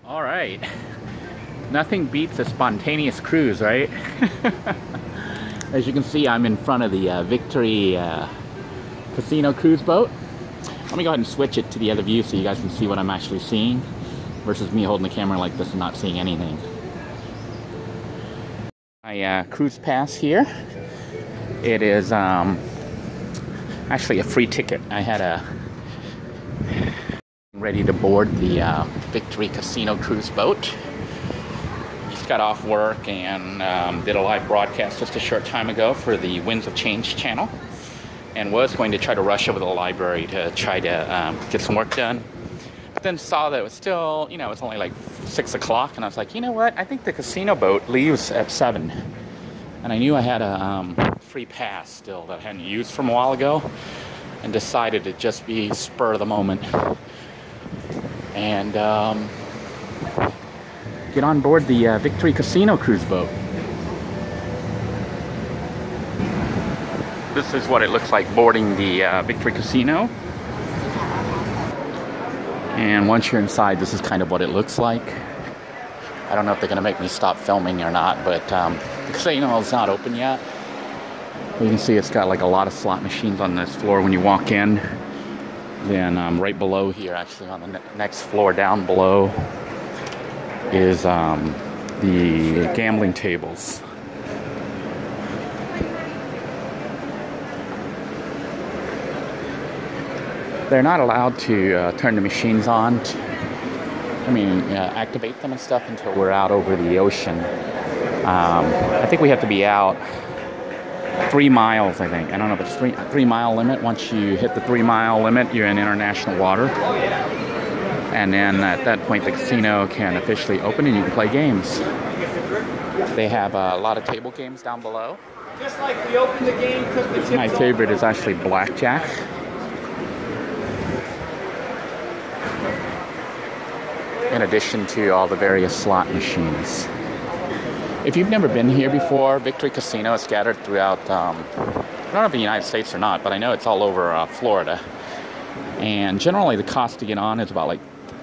All right. Nothing beats a spontaneous cruise, right? As you can see, I'm in front of the Victory Casino cruise boat. Let me go ahead and switch it to the other view so you guys can see what I'm actually seeing versus me holding the camera like this and not seeing anything. My cruise pass here. It is actually a free ticket. I had ready to board the Victory Casino cruise boat. Just got off work and did a live broadcast just a short time ago for the Winds of Change channel, and was going to try to rush over to the library to try to get some work done. But then saw that it was still, you know, it's only like 6 o'clock, and I was like, you know what? I think the casino boat leaves at 7. And I knew I had a free pass still that I hadn't used from a while ago, and decided to just be spur of the moment and get on board the Victory Casino cruise boat. This is what it looks like boarding the Victory Casino. And once you're inside, this is kind of what it looks like. I don't know if they're going to make me stop filming or not, but the casino is not open yet. You can see it's got like a lot of slot machines on this floor when you walk in. Then right below here, actually on the next floor down below, is the gambling tables. They're not allowed to turn the machines on, activate them and stuff until we're out over the ocean. I think we have to be out 3 miles, I think. I don't know if it's 3 mile limit. Once you hit the 3 mile limit, you're in international water. And then at that point, the casino can officially open and you can play games. They have a lot of table games down below. Just like we opened the game, took the tips. My favorite is actually blackjack. In addition to all the various slot machines. If you've never been here before, Victory Casino is scattered throughout, I don't know if the United States or not, but I know it's all over Florida. And generally the cost to get on is about I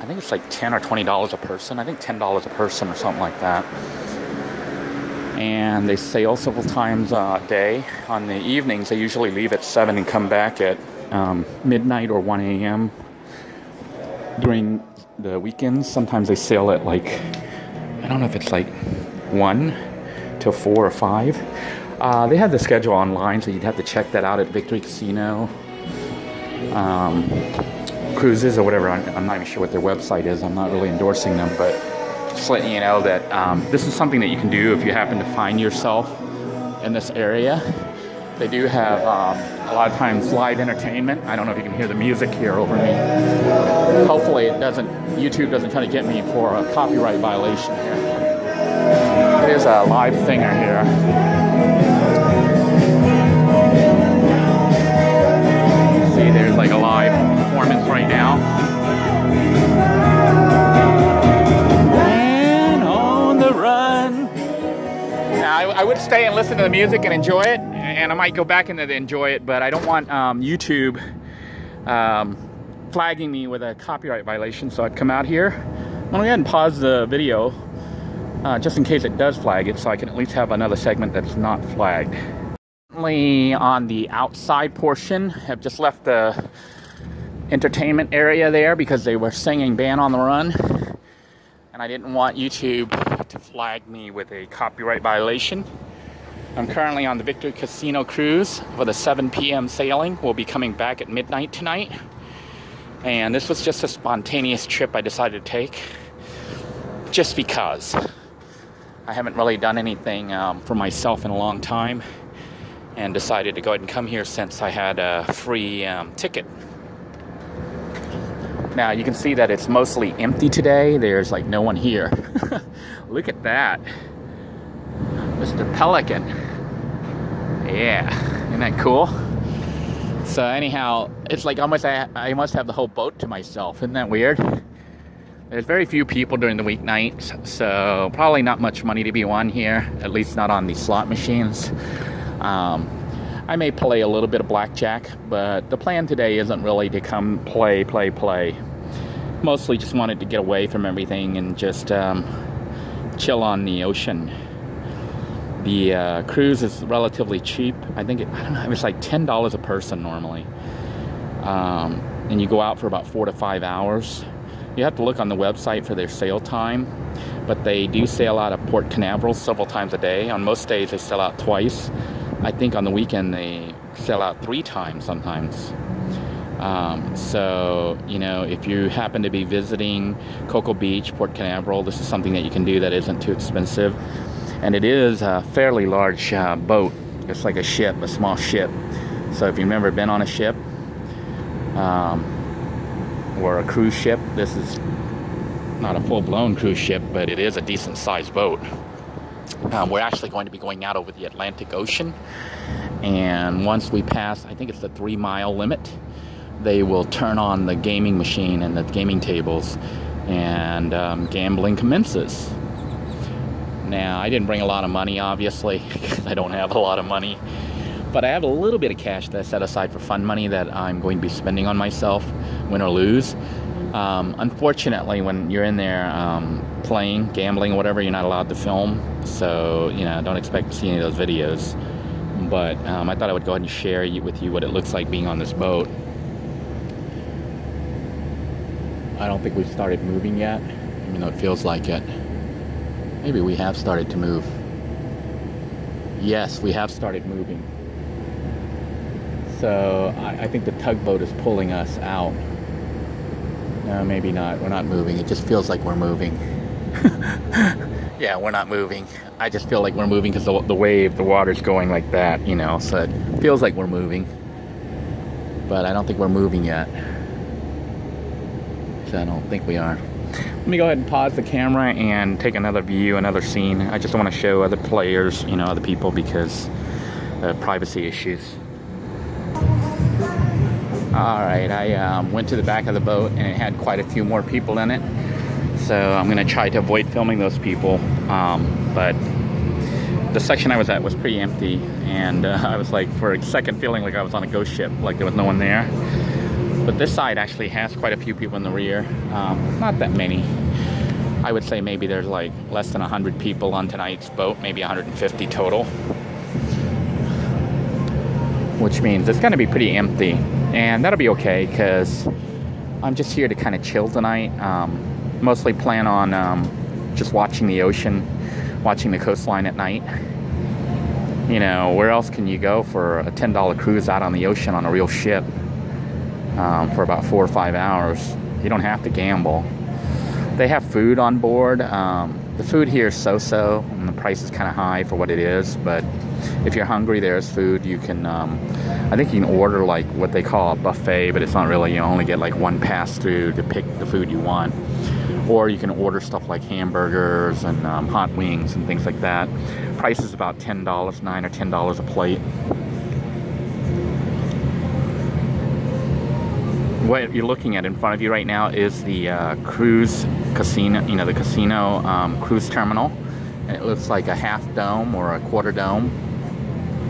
think it's like $10 or $20 a person. I think $10 a person or something like that. And they sail several times a day. On the evenings, they usually leave at 7 and come back at midnight or 1 a.m. During the weekends, sometimes they sail at I don't know if it's 1 till 4 or 5. They have the schedule online, so you'd have to check that out at Victory Casino Cruises or whatever. I'm not even sure what their website is. I'm not really endorsing them, but just letting you know that this is something that you can do if you happen to find yourself in this area. They do have a lot of times live entertainment. I don't know if you can hear the music here over me. Hopefully YouTube doesn't try to get me for a copyright violation here. There's a live singer here. See, there's a live performance right now. And on the run. Now, I would stay and listen to the music and enjoy it, and I might go back into the enjoy it, but I don't want YouTube flagging me with a copyright violation, so I'd come out here. I'm gonna go ahead and pause the video just in case it does flag it, so I can at least have another segment that's not flagged. Currently on the outside portion, I've just left the entertainment area there because they were singing Band on the Run, and I didn't want YouTube to flag me with a copyright violation. I'm currently on the Victory Casino cruise for the 7 p.m. sailing. We'll be coming back at midnight tonight, and this was just a spontaneous trip I decided to take just because. I haven't really done anything for myself in a long time, and decided to go ahead and come here since I had a free ticket. Now you can see that it's mostly empty today. There's no one here. Look at that. Mr. Pelican. Yeah, isn't that cool? So anyhow, it's almost I must have the whole boat to myself. Isn't that weird? There's very few people during the weeknights, so probably not much money to be won here, at least not on the slot machines. I may play a little bit of blackjack, but the plan today isn't really to come play. Mostly just wanted to get away from everything and just chill on the ocean. The cruise is relatively cheap. I think I don't know, it was like $10 a person normally. And you go out for about 4 to 5 hours. You have to look on the website for their sail time, but they do sail out of Port Canaveral several times a day. On most days they sail out twice. I think on the weekend they sail out 3 times sometimes. So, you know, if you happen to be visiting Cocoa Beach, Port Canaveral, this is something that you can do that isn't too expensive. And it is a fairly large boat. It's like a ship, a small ship. So if you've never been on a ship, or a cruise ship, this is not a full-blown cruise ship, but it is a decent-sized boat. We're actually going to be going out over the Atlantic Ocean, and once we pass, I think it's the 3-mile limit, they will turn on the gaming machine and the gaming tables, and gambling commences. Now, I didn't bring a lot of money, obviously, because I don't have a lot of money. But I have a little bit of cash that I set aside for fun money that I'm going to be spending on myself, win or lose. Unfortunately, when you're in there playing, gambling, whatever, you're not allowed to film. So, you know, don't expect to see any of those videos. But I thought I would go ahead and share with you what it looks like being on this boat. I don't think we've started moving yet, even though it feels like it. Maybe we have started to move. Yes, we have started moving. So I think the tugboat is pulling us out. No, maybe not. We're not moving. It just feels like we're moving. Yeah, we're not moving. I just feel like we're moving because the wave, the water's going like that, you know. So it feels like we're moving. But I don't think we're moving yet. So I don't think we are. Let me go ahead and pause the camera and take another view, another scene. I just want to show other players, you know, other people, because of privacy issues. Alright, I went to the back of the boat and it had quite a few more people in it. So I'm going to try to avoid filming those people. But the section I was at was pretty empty. And I was like, for a second, feeling like I was on a ghost ship, like there was no one there. But this side actually has quite a few people in the rear. Not that many. I would say maybe there's like less than 100 people on tonight's boat, maybe 150 total. Which means it's going to be pretty empty. And that'll be okay, because I'm just here to kind of chill tonight. Mostly plan on just watching the ocean, watching the coastline at night. You know, where else can you go for a $10 cruise out on the ocean on a real ship for about 4 or 5 hours? You don't have to gamble. They have food on board. The food here is so-so, and the price is kind of high for what it is, but if you're hungry, there's food. You can, I think you can order like what they call a buffet, but it's not really. You only get like one pass-through to pick the food you want. Or you can order stuff like hamburgers and hot wings and things like that. Price is about $10, $9 or $10 a plate. What you're looking at in front of you right now is the cruise casino, you know, the casino cruise terminal. And it looks like a half dome or a quarter dome.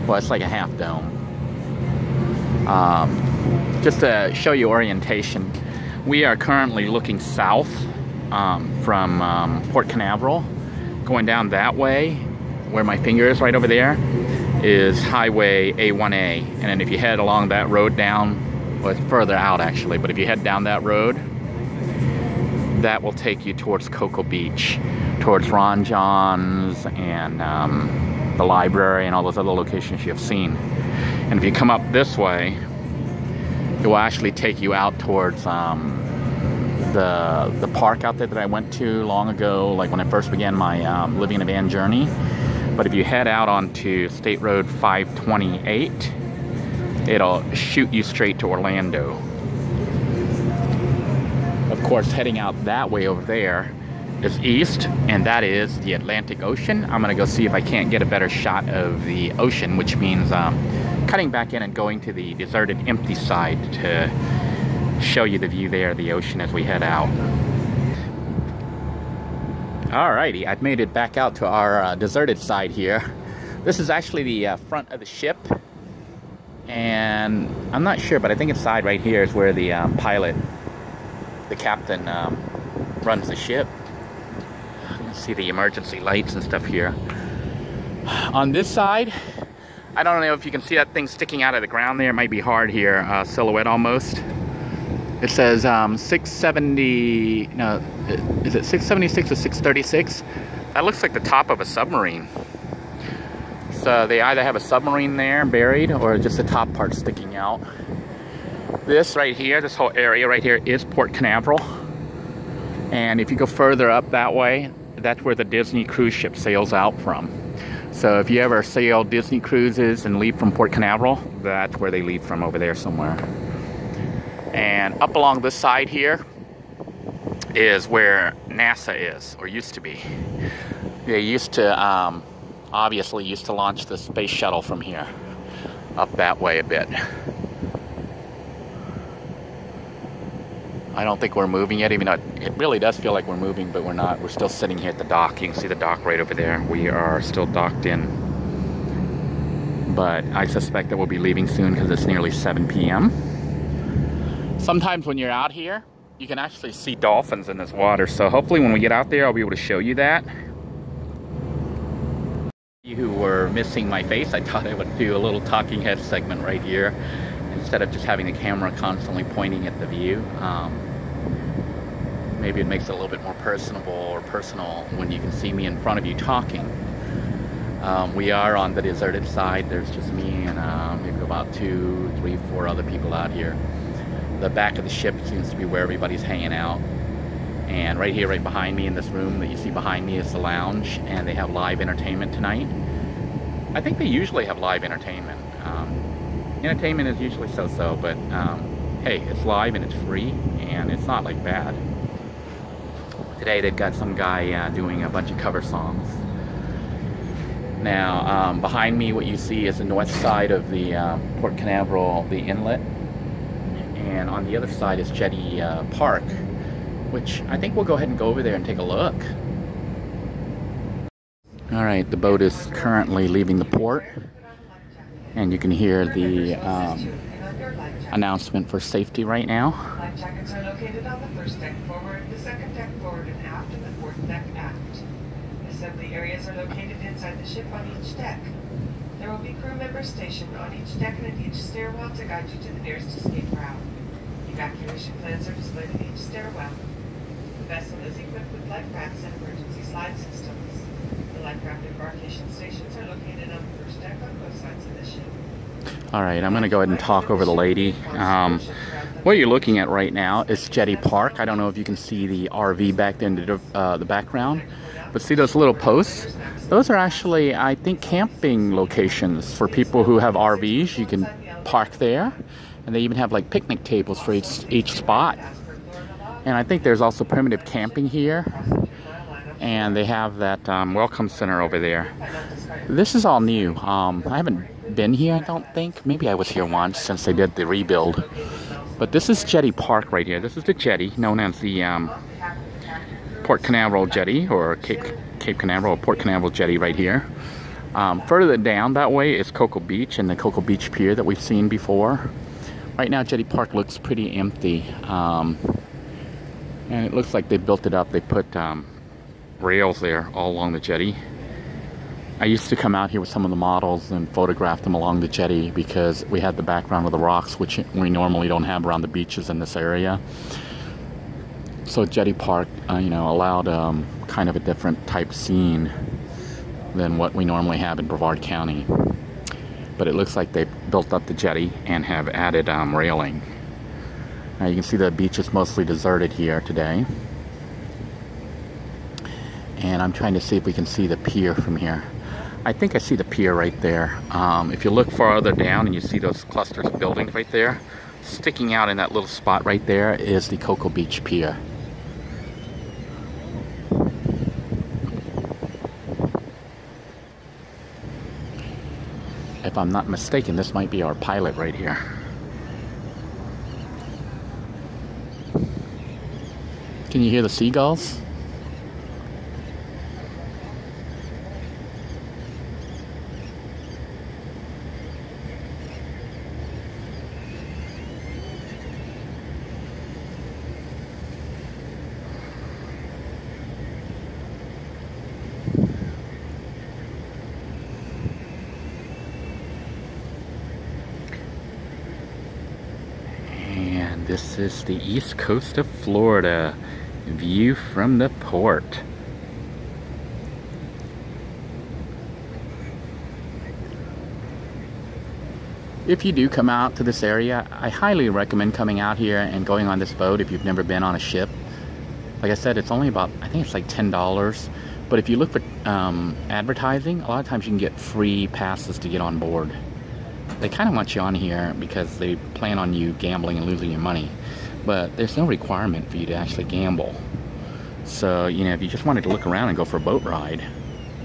Well, it's like a half dome. Just to show you orientation, we are currently looking south from Port Canaveral. Going down that way, where my finger is right over there, is Highway A1A. And then if you head along that road down, well, it's further out actually, but if you head down that road, that will take you towards Cocoa Beach, towards Ron John's and the library and all those other locations you have seen. And if you come up this way, it will actually take you out towards the park out there that I went to long ago, like when I first began my living in a van journey. But if you head out onto State Road 528, it'll shoot you straight to Orlando. Of course, heading out that way over there is east, and that is the Atlantic Ocean. I'm gonna go see if I can't get a better shot of the ocean, which means cutting back in and going to the deserted, empty side to show you the view there of the ocean as we head out. Alrighty, I've made it back out to our deserted side here. This is actually the front of the ship. And I'm not sure, but I think inside right here is where the pilot the captain runs the ship. You can see the emergency lights and stuff here. On this side, I don't know if you can see that thing sticking out of the ground there. It might be hard here, silhouette almost. It says 670, no, is it 676 or 636? That looks like the top of a submarine. So they either have a submarine there buried or just the top part sticking out. This right here, this whole area right here is Port Canaveral. And if you go further up that way, that's where the Disney cruise ship sails out from. So if you ever sail Disney cruises and leave from Port Canaveral, that's where they leave from, over there somewhere. And up along this side here is where NASA is, or used to be. They used to, obviously used to launch the space shuttle from here, up that way a bit. I don't think we're moving yet, even though it really does feel like we're moving, but we're not. We're still sitting here at the dock. You can see the dock right over there. We are still docked in. But I suspect that we'll be leaving soon because it's nearly 7 p.m. Sometimes when you're out here, you can actually see dolphins in this water. So hopefully when we get out there, I'll be able to show you that. You who were missing my face, I thought I would do a little talking head segment right here, instead of just having the camera constantly pointing at the view. Maybe it makes it a little bit more personable or personal when you can see me in front of you talking. We are on the deserted side. There's just me and maybe about 2, 3, 4 other people out here. The back of the ship seems to be where everybody's hanging out. And right here, right behind me in this room that you see behind me is the lounge, and they have live entertainment tonight. I think they usually have live entertainment. Entertainment is usually so-so, but hey, it's live and it's free, and it's not like bad. Today they've got some guy doing a bunch of cover songs. Now, behind me, what you see is the north side of the Port Canaveral, the inlet, and on the other side is Jetty Park, which I think we'll go ahead and go over there and take a look. All right, the boat is currently leaving the port, and you can hear the announcement for safety right now. Life jackets are located on the first deck forward, the second deck forward and aft, and the fourth deck aft. Assembly areas are located inside the ship on each deck. There will be crew members stationed on each deck and at each stairwell to guide you to the nearest escape route. Evacuation plans are displayed at each stairwell. The vessel is equipped with life rafts and emergency slide systems. The life raft embarkation stations are located on the first deck on both sides of the ship. All right, I'm going to go ahead and talk over the lady. What you're looking at right now is Jetty Park. I don't know if you can see the RV back there in the background, but see those little posts? Those are actually, I think, camping locations for people who have RVs. You can park there, and they even have like picnic tables for each spot. And I think there's also primitive camping here, and they have that welcome center over there. This is all new. I haven't been here, I don't think. Maybe I was here once since they did the rebuild. But this is Jetty Park right here. This is the jetty known as the Port Canaveral Jetty, or Cape Canaveral, or Port Canaveral Jetty right here. Further down that way is Cocoa Beach and the Cocoa Beach Pier that we've seen before. Right now Jetty Park looks pretty empty. And it looks like they built it up. They put rails there all along the jetty. I used to come out here with some of the models and photograph them along the jetty because we had the background of the rocks, which we normally don't have around the beaches in this area. So Jetty Park, you know, allowed kind of a different type scene than what we normally have in Brevard County. But it looks like they built up the jetty and have added railing. Now you can see the beach is mostly deserted here today. And I'm trying to see if we can see the pier from here. I think I see the pier right there. If you look farther down and you see those clusters of buildings right there, sticking out in that little spot right there is the Cocoa Beach Pier. If I'm not mistaken, this might be our pilot right here. Can you hear the seagulls? This is the east coast of Florida. View from the port. If you do come out to this area, I highly recommend coming out here and going on this boat if you've never been on a ship. Like I said, it's only about, I think it's like $10. But if you look for advertising, a lot of times you can get free passes to get on board. They kind of want you on here because they plan on you gambling and losing your money. But there's no requirement for you to actually gamble. So, you know, if you just wanted to look around and go for a boat ride,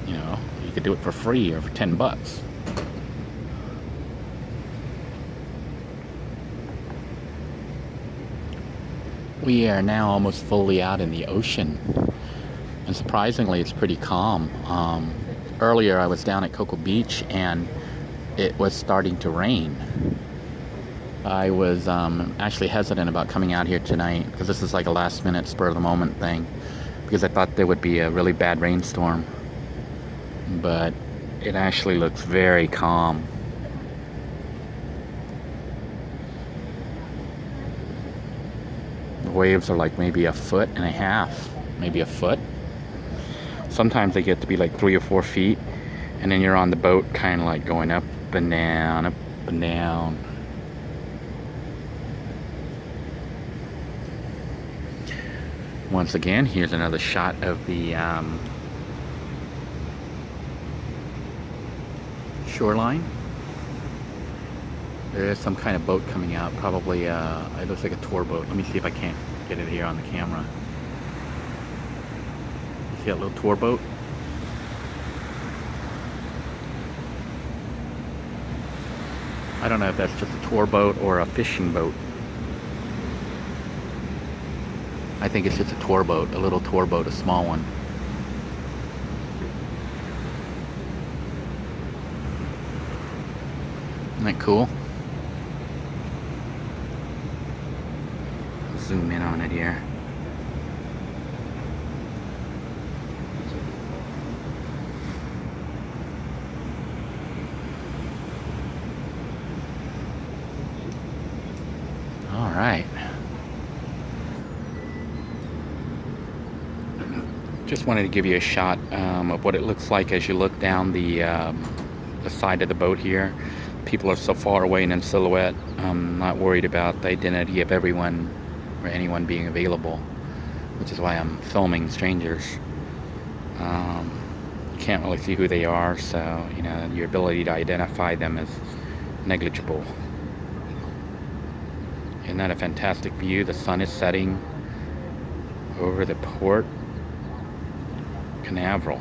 you know, you could do it for free or for 10 bucks. We are now almost fully out in the ocean. And surprisingly, it's pretty calm. Earlier, I was down at Cocoa Beach and it was starting to rain. I was actually hesitant about coming out here tonight because this is like a last minute spur of the moment thing, because I thought there would be a really bad rainstorm, but it actually looks very calm. The waves are like maybe 1.5 feet, maybe a foot. Sometimes they get to be like 3 or 4 feet, and then you're on the boat kind of like going up and down, up and down. Once again, here's another shot of the shoreline. There is some kind of boat coming out, probably it looks like a tour boat. Let me see if I can't get it here on the camera. See that little tour boat? I don't know if that's just a tour boat or a fishing boat. I think it's just a tour boat, a little tour boat, a small one. Isn't that cool? Zoom in on it here. All right. Just wanted to give you a shot of what it looks like as you look down the side of the boat here. People are so far away and in silhouette. I'm not worried about the identity of everyone or anyone being available, which is why I'm filming strangers. You can't really see who they are, so you know your ability to identify them is negligible. Isn't that a fantastic view? The sun is setting over the Port Canaveral.